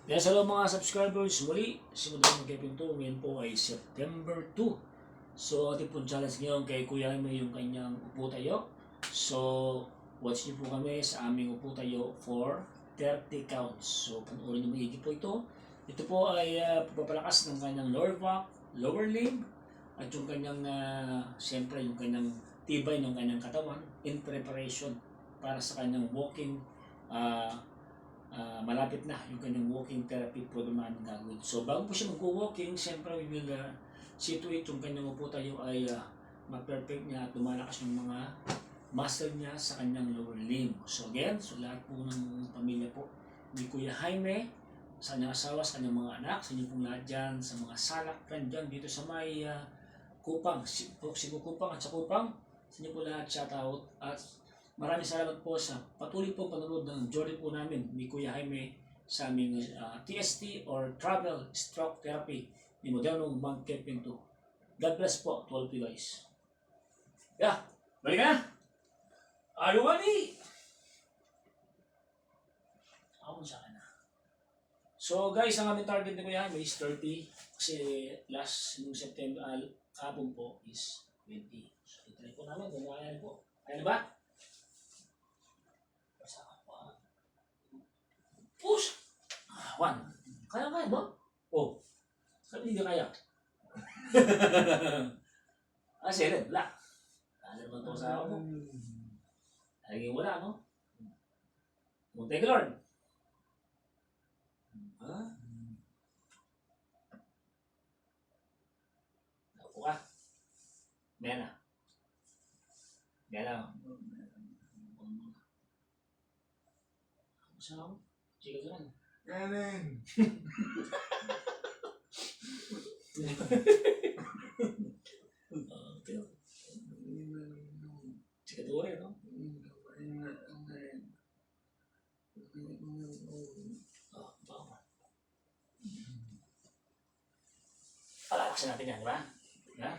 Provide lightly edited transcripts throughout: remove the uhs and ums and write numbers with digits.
Yes, hello mga subscribers. Muli, simulan ng Kevin to. Ngayon po ay September 2. So, ating pong challenge ngayon kay Kuya Jaime yung kanyang upo tayo. So, watch niyo po kami sa aming upo tayo for 30 counts. So, panoorin niyo maigi po ito. Ito po ay papalakas ng kanyang lower back, lower limb, at yung kanyang, siyempre, yung kanyang tibay ng kanyang katawan in preparation para sa kanyang walking malapit na yung kanyang walking therapy program na aming gagawin. So bago po siya mag-walking, siyempre we will situate yung kanyang upo tayo ay ma-perfect niya at lumalakas yung mga muscle niya sa kanyang lower limb. So again, so lahat po ng pamilya po ni Kuya Jaime, sa kanyang asawa, sa kanyang mga anak, sa inyo pong lahat dyan, sa mga salak friend dyan dito sa may Kupang, Cebu Kupang at sa Kupang, sa inyo po lahat shout out at maraming salamat po sa patuloy po panonood ng journey po namin ni Kuya Jaime sa aming TST or Travel Stroke Therapy ni Modernong Bank Keping 2. God bless po to all of you guys. Yeah, balik ka na! Are you ready? Ako sa akin na. So guys, ang aming target ni Kuya Jaime is 30 kasi last nung September, kapon po is 20. So itry po namin kung kaya po. Kaya na ba? Push! 1. Kaya ba? Oh. Sabi hindi ka kaya. Sige, wala. Kaya naman to sa ako. Lagi wala, no? Muntay ka, Lord. Ha? Ako ka. Mena. Mena. Saan ako? Sige ka naman. Galing. Okay. Sige to rin, no? Baka. Palakasin natin yan, di ba? Ha?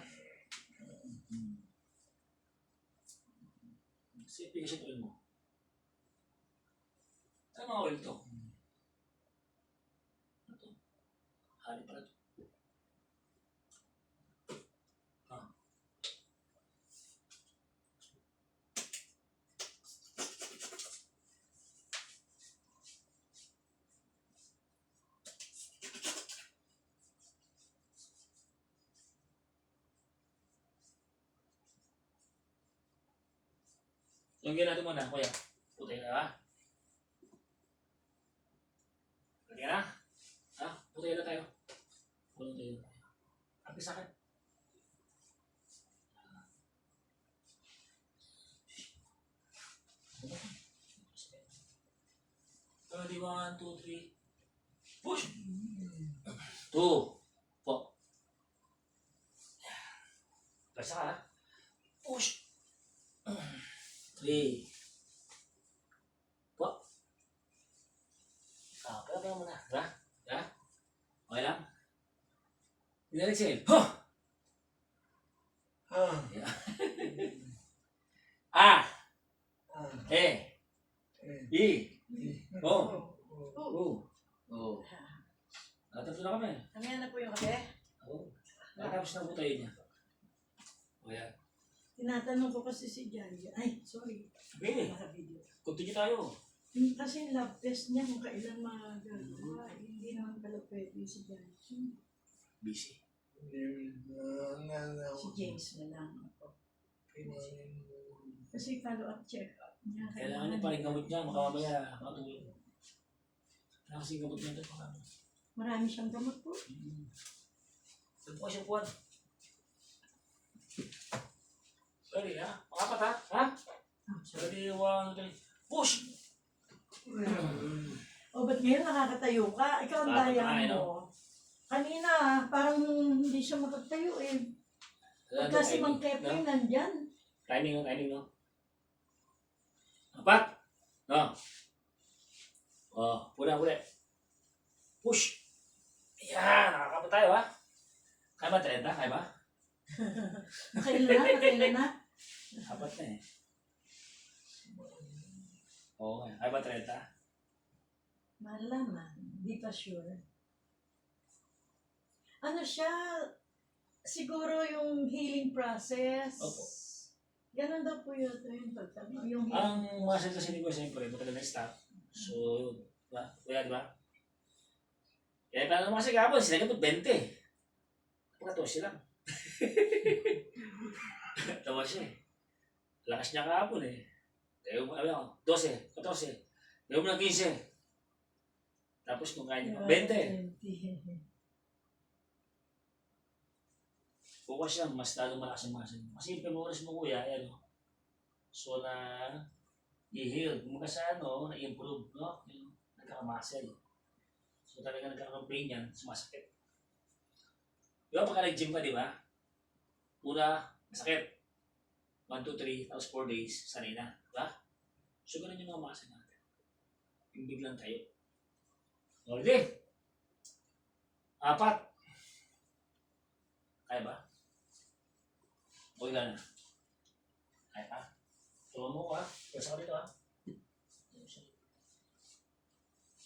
Sipin kasi ito mo. Ano mga oil to? Ito. Hali pala ito. Lagyan natin muna, kuya. Putay na, ha? Lagyan na? Ha? Putay na tayo. Putay na tayo. Happy sa akin. Ready, 1, 2, 3. Push! 2. Po. Basta ka, ha? Push! 3. Po. Kaya mo na. Ha? Ha? Okay lang? Exhale. Huh! Yeah. A. E. I. O. O. O. Natapos na kami. Kamihan na po yung kape. Oo. Natapos na po tayo niya. O yan. Tinatanong ko kasi si Jaya. Ay, sorry. Okay. Naka-video. Continue tayo. Kasi lab test niya kung kailan magagawa. Hindi naman pala pwede si Jaya. Busy. Si James na lang. Kasi follow-up check-up niya. Kailangan niya pa rin gamot niya. Makamamaya makatulog. Kailangan kasi gamot niya ito. Marami siyang gamot po. Saan po siyang kuwan? Sorry, ha? Makapat, ha? Ha? Sorry, 1, 2, 3. Push! O, ba't ngayon nakakatayo ka? Ikaw ang daya mo. Kanina, parang hindi siya makatayo eh. Kasi Mang Kepling nandyan. Timing, no? Apat! No? Oh, pula. Push! Ayan, nakakapot tayo, ha? Kaya ba 30? Kaya ba? Nakailan na? Apat na eh. Oo, kaya ba 30? Malaman. Di pa sure. Ano siya, siguro yung healing process. Opo. Ganun daw po yun, yung pagtama. Yung Ang healing. muscle kasi ko siyempre, matagal na stop. So, yun. Diba? Kuya, diba? Kaya paano kasi kapon, sinagot ko 20. Pagkatawa siya lang. Tawa siya eh. Lakas niya kahapon eh. Kaya mo, 12, 14. Kaya mo ng 15. Tapos kung kaya niya, 20. 20. Bukas siya, mas lalo malakas yung muscle. Kasi yung femoris mo kuya, yan o. So na, i-heal. Kung sa ano, na-improve, no? Yung nagkakamuscle. So talaga nagkakaroon pain yan, sumasakit. Di ba pagka nag-gym ka, di ba? Una, masakit. 1, 2, 3, tapos 4 days, sanay na. Di ba? So ganun yung mga muscle natin. Yung biglang tayo. Ulit. 4. Kaya ba? Okay ka na. Kaya ka? Tulungan mo ko ha. Pwesa ka dito ha.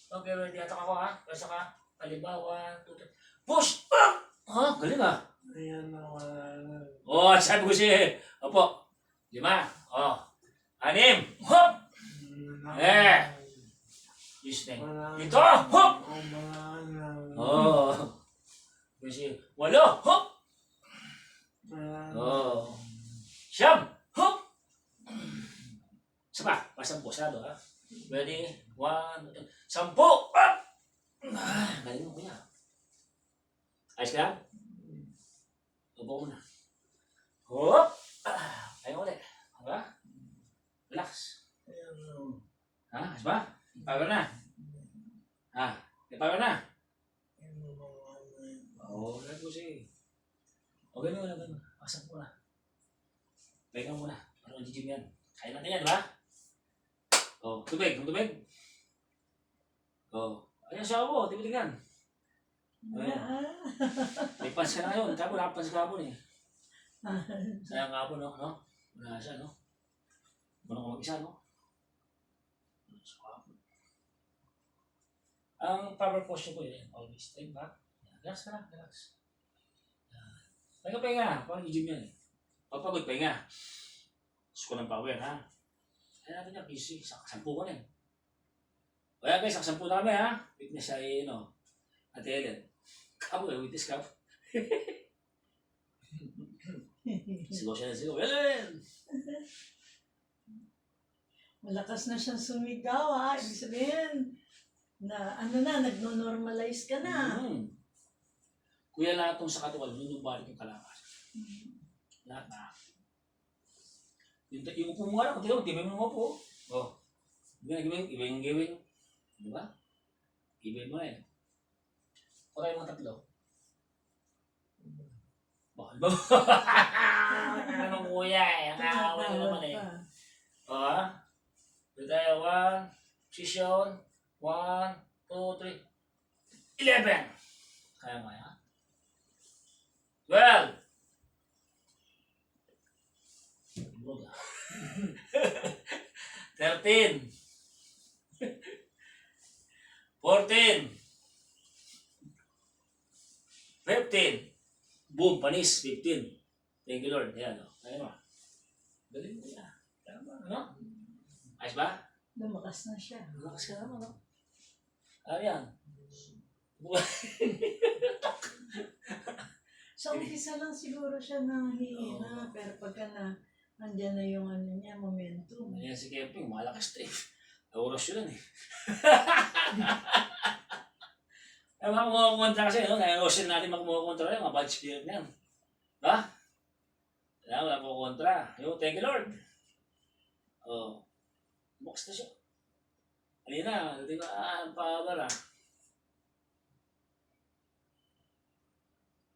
Okay, ready. Atak ako ha. Pwesa ka. Halimbawa, 2, 3. Push! Up! Ha? Galing ha. Ayan na wala. Oh, sabi ko siya. Opo. 5. Oh. 6. Hop! Eh. Yes na. Dito! Hop! Oh. Kasi 8. Hop! Oh. 9. Hop! Isa pa. Pasampo. Sarado ha. Ready? 1, 2, 10. Up! Galing mo kuya. Ayos ka lang? Upo mo na. Hop! Ayaw ulit. Diba? Relax. Ha? Ayos ba? Power na. Ha? May power na. Oo, lahat ko siya eh. Okay mo na. Pasok mo na. Pahinga mo na. Parang mag-gym yan. Kaya natin yan, diba? Oh, tubig. Ang tubig. Oh. Ayan siya ako. Tipitignan. May pants ka na ngayon. Tapos wala pants ka hapon eh. Sayang nga hapon, no? Wala siya, no? Wala ko mag-isa, no? Ang power posture ko yun. Always. Stay back. Relax ka lang. Relax. Pahinga. Parang i-gym yan eh. Pagpagod, pahinga. Gusto ko ng power, ha? Kaya natin yung busy. Sampu ko na eh. Kaya guys, sampu na kami, ha? Witness ay, Ate Ellen. Kabo eh, witness ka. Sigaw siya na sigaw. Ellen! Malakas na siyang sumigaw ha. Ibig sabihin, nagno-normalize ka na. Kuya, lahat tong sa katawan, yun yung balik yung kalakas. Lahat na. Yung upo mo nga lang, tibay mo mo po. Oh. Gawin. Diba? Gawin mo na eh. O tayo mga 3. Bakal ba? Anong kuya eh? Ang kaaway na naman eh. O ha? Dito tayo, 1. Position. 1, 2, 3. 11. Kaya nga ha? 12. 13. 14. 15. Boom, panis, 15. Thank you Lord. Ayan, Ayan mo. Galing mo yan. Tama, ano? Ayos ba? Lumakas na siya. Lumakas ka naman, Ayan. Sa umpisa lang siguro siya nahihina, pero pagka andyan na yung momentum. Ayan si Kemping, malakas to eh. Oras yun eh. Ay, mga kumukontra kasi, Nai-ocean natin magkumukontra yung mga bad spirit na yan. Ha? Wala po kontra. Thank you Lord. Oh. Bukas na siya. Halina, hindi ba, ang power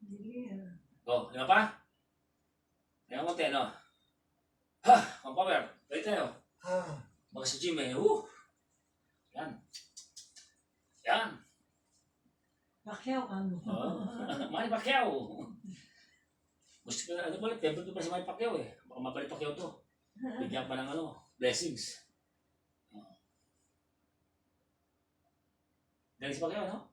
Yeah. Oh, ano pa? Ayan konti, Ha! Ang power. Balik tayo. Baka sa gym eh. Yan. Pacquiao ka mo. Manny Pacquiao. Gusto ko na, favorite ko pa si Manny Pacquiao eh. Baka mabalik Pacquiao to. Bigyan pa ng blessings. Galing sa Pacquiao, no?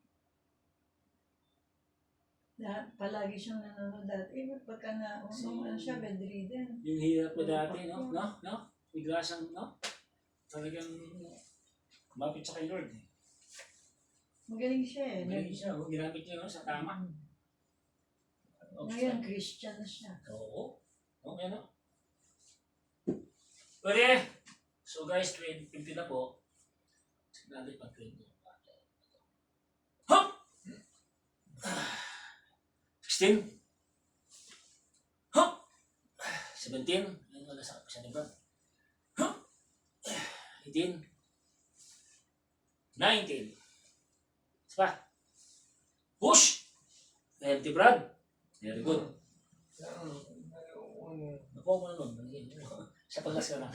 Palagi siyang nanonood dati. Pagka na, ano siya, bedridden. Yung hirap ko dati, no? No? Bigla siyang, no? Talagang kumapit siya kay Lord. Eh. Magaling siya eh. Magaling siya, oh. Ginamit niya no, sa tama. Ngayon, Christian na siya. Oo. Okay, no? Pwede. So guys, 20 na po. Sige natin pag 20. Hop! 16. Hop! 17. Ayun, wala sa kapasya ni Brad. Hop! 18. 19. Isa pa. Push! 20, Brad. Very good. Nakuha mo na nun. Sa paglas ka lang.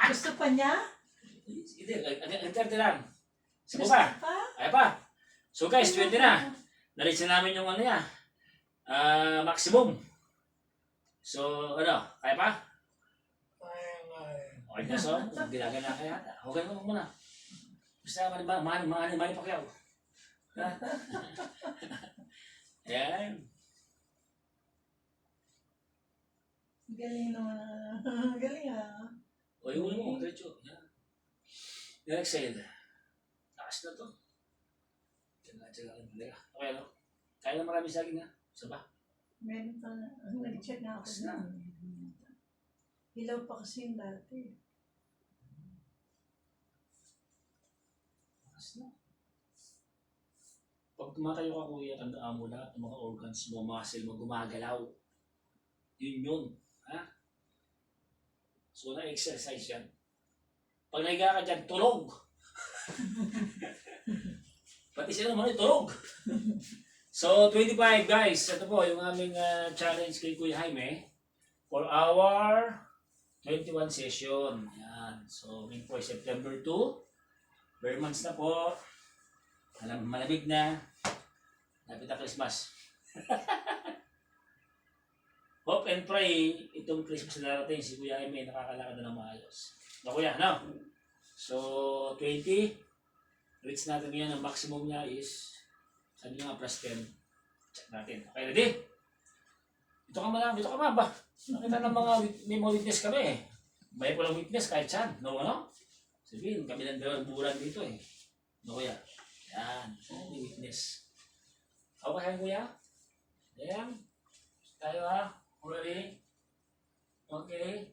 Gusto pa niya? Hindi, nag-30 lang. Sige pa. Pa? Kaya pa. So guys, 20 na. Nalis na namin yung ano niya. Maximum. So, ano, kaya pa? Okay na, so, ginagana kaya. Okay na muna. Basta, mani pa kayo. Ayan. Galing naman. Galing ah. O, yung ulo mo, diretso. Yan. Exhale. Takas na to. Okay, no? Kaya na marami sa akin, ha? Isa ba? Meron pa na. Nag-check na ako Basta. na. Hilaw pa kasi yung dati. Takas na. Pag tumatayo ka, kuya, tandaan mo lahat ng mga organs mo, muscle mo, gumagalaw. Yun. Ha? So, na-exercise yan. Pag nahiga ka dyan, tulog. Pati siya naman, tulog. So, 25 guys. Ito po yung aming challenge kay Kuya Jaime for our 21 session. Yan. So, ngayon po ay September 2. Bare months na po. Malamig na. Lapit na Christmas. Hope and pray itong Christmas na darating si Kuya Jaime nakakalakad na ng maayos. No, Kuya, no? So, 20. Reach natin ngayon. Ang maximum niya is, sabi nga, plus 10. Check natin. Okay, ready? Dito ka ba? Nakita ng may mga witness kami eh. May walang witness kahit saan. No, ano? Sabihin, kami lang dalawang buran dito eh. No, Kuya? Yan. May witness. Okay, Kuya? Yan. Tayo ha. Ready? Okay.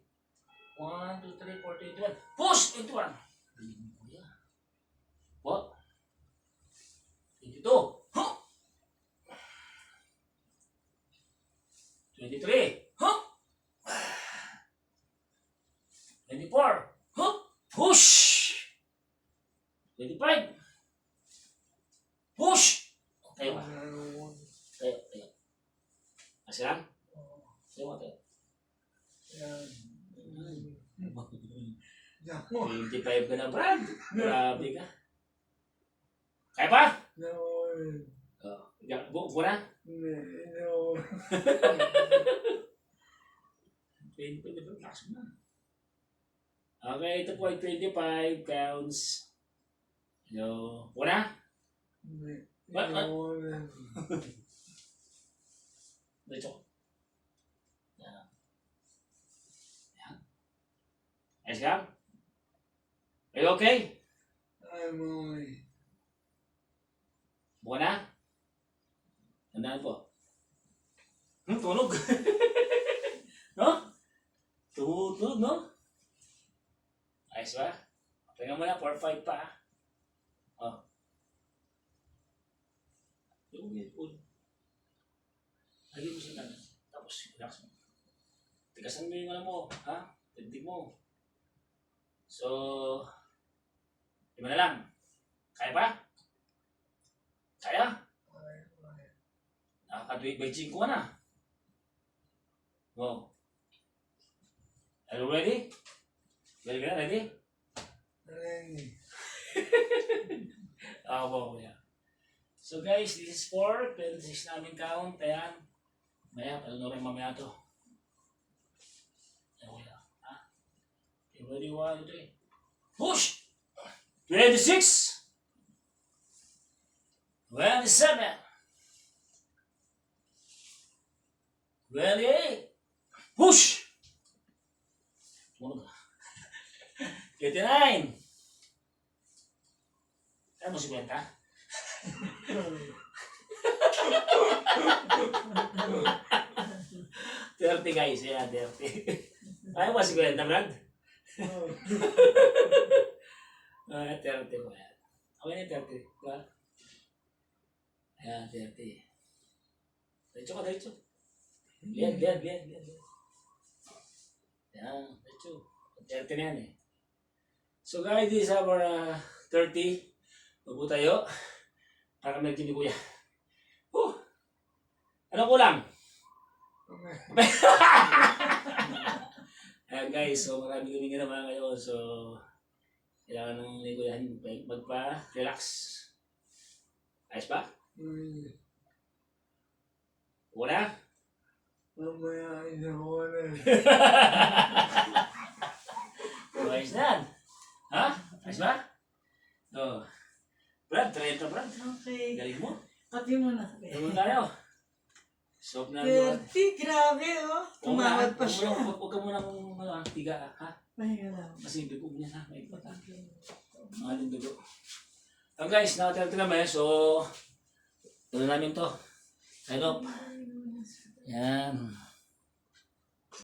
1, 2, 3, 4, 21. Push! 21. What? 22. Huh? 23. Huh? 24. Huh? Push! 25. Push! Tayo ka. Tayo. Kasi lang? Tayo ka, tayo. 25 ka na, Brad. Grabe ka. Kaya pa? Buko na? 25 na, lakas mo na. Okay, ito po ay 25 counts. So, buko na? What? Dito. Yan. Ayos ka? Are you okay? Buka na? Tandaan po. Tulog. No? Tulog, no? Ayos ba? Tingnan mo na, 4-5 pa. Oh. Yung ulit. Lagi mo siya na. Tapos, relax mo. Tigasan mo yung ano mo, ha? Tindig mo. So, 5 na lang. Kaya pa? Kaya? Nakakadwig by 5 ka na. Go. Are you ready? Ready ka na? Ready? Wow, yeah. So guys, this is 4. 26 namin count. Ayan. Maya, palunurin mamaya ito. Ayan, ha? Okay, ready, 1, 2, 3. Push! 26! 27. 28. Push! Tumunog ka. 59. Ano mo si Kwenta? 30 guys, yeah, 30. Ayaw mo si Kwenta, Brad? 30 mo yan. Okay na 30. Diba? Ayan, 30. Diretso ka, diretso. Lian. Ayan, diretso. 30 na yan eh. So guys, this is our 30. Bago tayo. Para medyo ni Kuya. Ano kulang? Ayan guys, so maraming humingi naman ngayon. So, kailangan ng ni Kuya magpa-relax. Ayos ba? Wala? Mamaya isa ko na. Ayos na yan. Ha? Ayos ba? Oh. Brad, try ito Brad. Okay. Galing mo. Kapi mo na. Galing tayo. Soap na yun. 30, grabe oh. Tumawad pa siya. Huwag ka muna tiga ha. Pahinga lang. Kasi yung dugo niya ha. May pata. Mga dugo. So guys, nakatirti kami. So, tuloy namin to. Sign off. Yan.